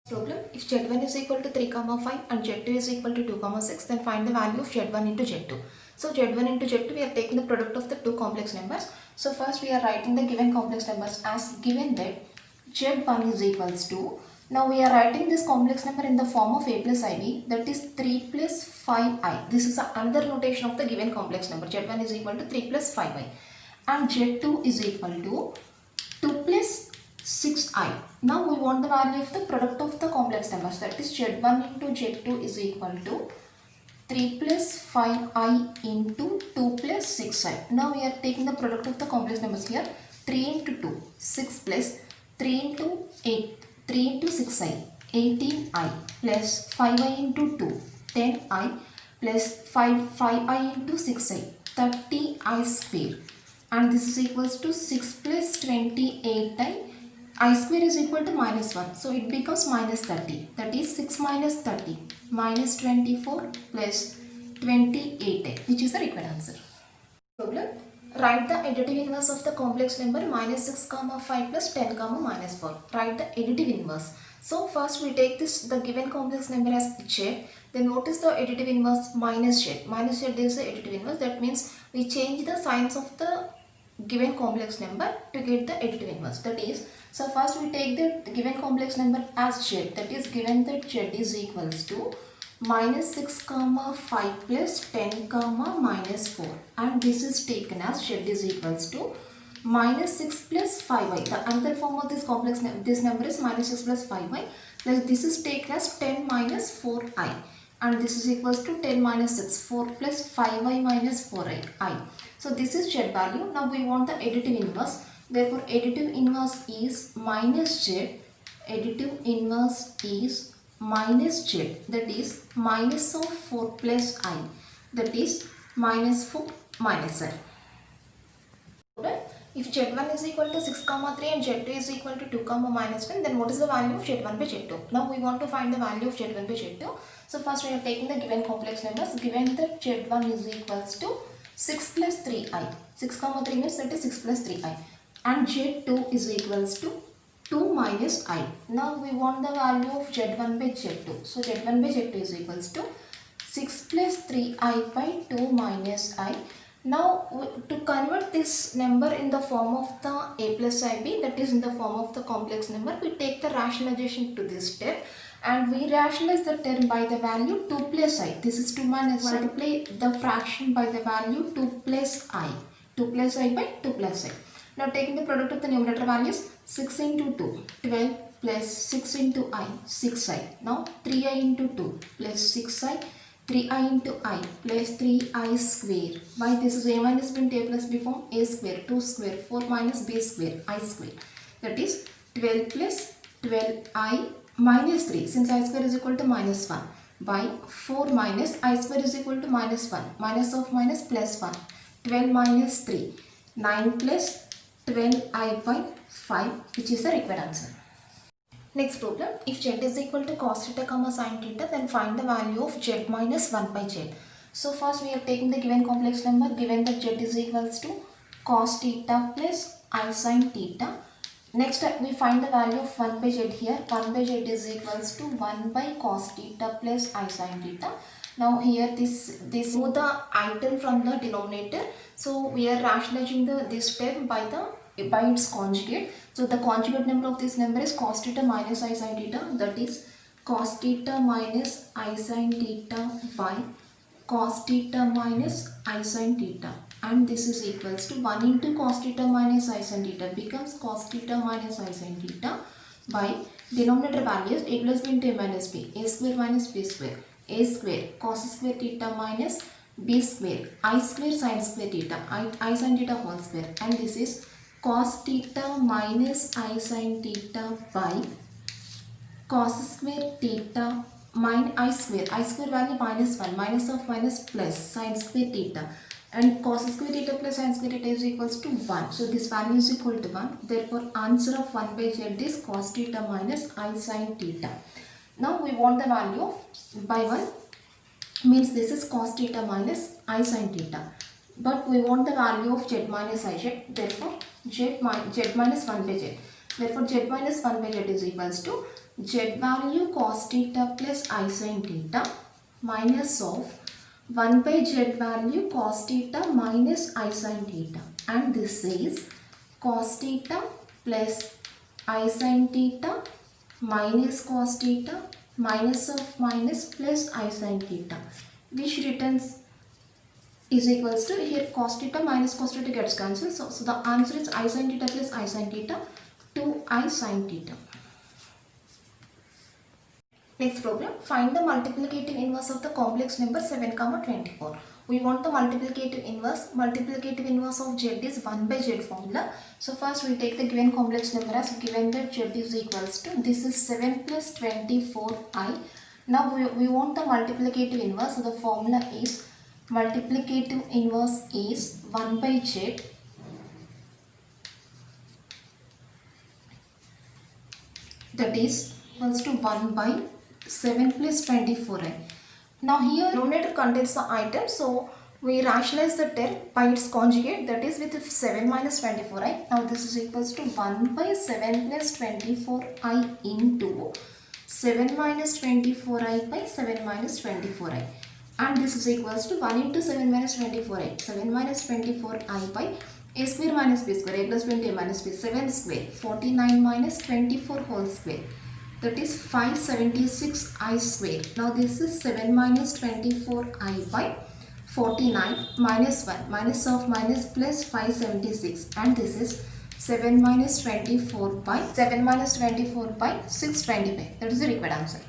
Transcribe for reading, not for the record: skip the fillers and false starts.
Problem: if z1 is equal to 3 comma 5 and z2 is equal to 2 comma 6, then find the value of z1 into z2. So z1 into z2, we are taking the product of the two complex numbers. So first we are writing the given complex numbers as given that z1 is equals to, now we are writing this complex number in the form of a plus ib, that is 3 plus 5i. This is another notation of the given complex number. Z1 is equal to 3 plus 5i and z2 is equal to 2 plus 6i. Now we want the value of the product of the complex numbers, that is z1 into z2 is equal to 3 plus 5i into 2 plus 6i. Now we are taking the product of the complex numbers here. 3 into 2, 6 plus 3 into 8, 3 into 6i, 18i plus 5i into 2, 10i plus 5i into 6i, 30i square. And this is equals to 6 plus 28i. I square is equal to minus 1. So it becomes minus 30. That is 6 minus 30 minus 24 plus 28, which is the required answer. Problem: write the additive inverse of the complex number minus 6 comma 5 plus 10 comma minus 4. Write the additive inverse. So first we take the given complex number as z. Then what is the additive inverse? Minus z. Minus z is the additive inverse. That means we change the signs of the given complex number to get the additive inverse. That is, so first we take the given complex number as z. That is, given that z is equals to minus 6 comma 5 plus 10 comma minus 4, and this is taken as z is equals to minus 6 plus 5i. The another form of this complex this number is minus 6 plus 5i, plus this is taken as 10 minus 4i, and this is equals to 10 minus 6, 4 plus 5i minus 4i. So this is z value. Now we want the additive inverse. Therefore additive inverse is minus z. Additive inverse is minus z, that is minus of 4 plus I, that is minus 4 minus I. If z1 is equal to 6 comma 3 and z2 is equal to 2 comma minus 1, then what is the value of z1 by z2? Now we want to find the value of z1 by z2. So first we are taking the given complex numbers. Given that z1 is equals to 6 plus 3i. 6 comma 3 means that is 6 plus 3i. And z2 is equals to 2 minus I. Now we want the value of z1 by z2. So z1 by z2 is equals to 6 plus 3i by 2 minus I. Now to convert this number in the form of the a plus ib, that is in the form of the complex number, we take the rationalization to this step and we rationalize the term by the value 2 plus I. This is 2 minus I. Multiply the fraction by the value 2 plus I. 2 plus I by 2 plus I. Now taking the product of the numerator values, 6 into 2, 12 plus 6 into I, 6i. Now 3i into 2 plus 6i, 3i into I plus 3i square. Why this is a minus b into a plus b form? A square, 2 square, 4 minus b square, I square. That is 12 plus 12i minus 3, since I square is equal to minus 1, by 4 minus I square is equal to minus 1, minus of minus plus 1, 12 minus 3, 9 plus 12i by 5, which is the required answer. Next problem: if z is equal to cos theta comma sin theta, then find the value of z minus 1 by z. So first we are taking the given complex number. Given that z is equals to cos theta plus I sin theta. Next we find the value of 1 by z here. 1 by z is equals to 1 by cos theta plus I sin theta. Now here this move the item from the denominator. So we are rationalizing this term by its conjugate. So the conjugate number of this number is cos theta minus I sin theta, that is cos theta minus I sin theta by cos theta minus I sin theta, and this is equals to 1 into cos theta minus I sin theta becomes cos theta minus I sin theta by denominator values a plus b into a minus b, a square minus b square, a square cos square theta minus b square, I square sin square theta, I sin theta whole square, and this is cos theta minus I sin theta by cos square theta minus I square value minus 1, minus of minus plus sin square theta, and cos square theta plus sin square theta is equals to 1. So this value is equal to 1. Therefore answer of 1 by z is cos theta minus I sin theta. Now we want the value of by 1, means this is cos theta minus I sin theta, but we want the value of z minus I z. Therefore z minus 1 by z. Therefore, z minus 1 by z is equals to z value cos theta plus I sin theta minus of 1 by z value cos theta minus I sin theta, and this is cos theta plus I sin theta minus cos theta minus of minus plus I sin theta, which returns is equals to, here cos theta minus cos theta gets cancelled, so the answer is I sin theta plus I sin theta 2I sin theta. Next problem, find the multiplicative inverse of the complex number 7, 24. We want the multiplicative inverse. Multiplicative inverse of z is 1 by z formula. So first we take the given complex number as given that z is equals to, this is 7 plus 24I. Now we want the multiplicative inverse. So the formula is multiplicative inverse is 1 by z that is equals to 1 by 7 plus 24i. Now here denominator contains the item, so we rationalize the term by its conjugate, that is with 7 minus 24i. Now this is equals to 1 by 7 plus 24i into 7 minus 24i by 7 minus 24i, and this is equals to 1 into 7 minus 24i, 7 minus 24i by a square minus b square, a plus 20 minus b, 7 square, 49 minus 24 whole square, that is 576i square. Now this is 7 minus 24i by 49 minus 1, minus of minus plus 576, and this is 7 minus 24 by 625. That is the required answer.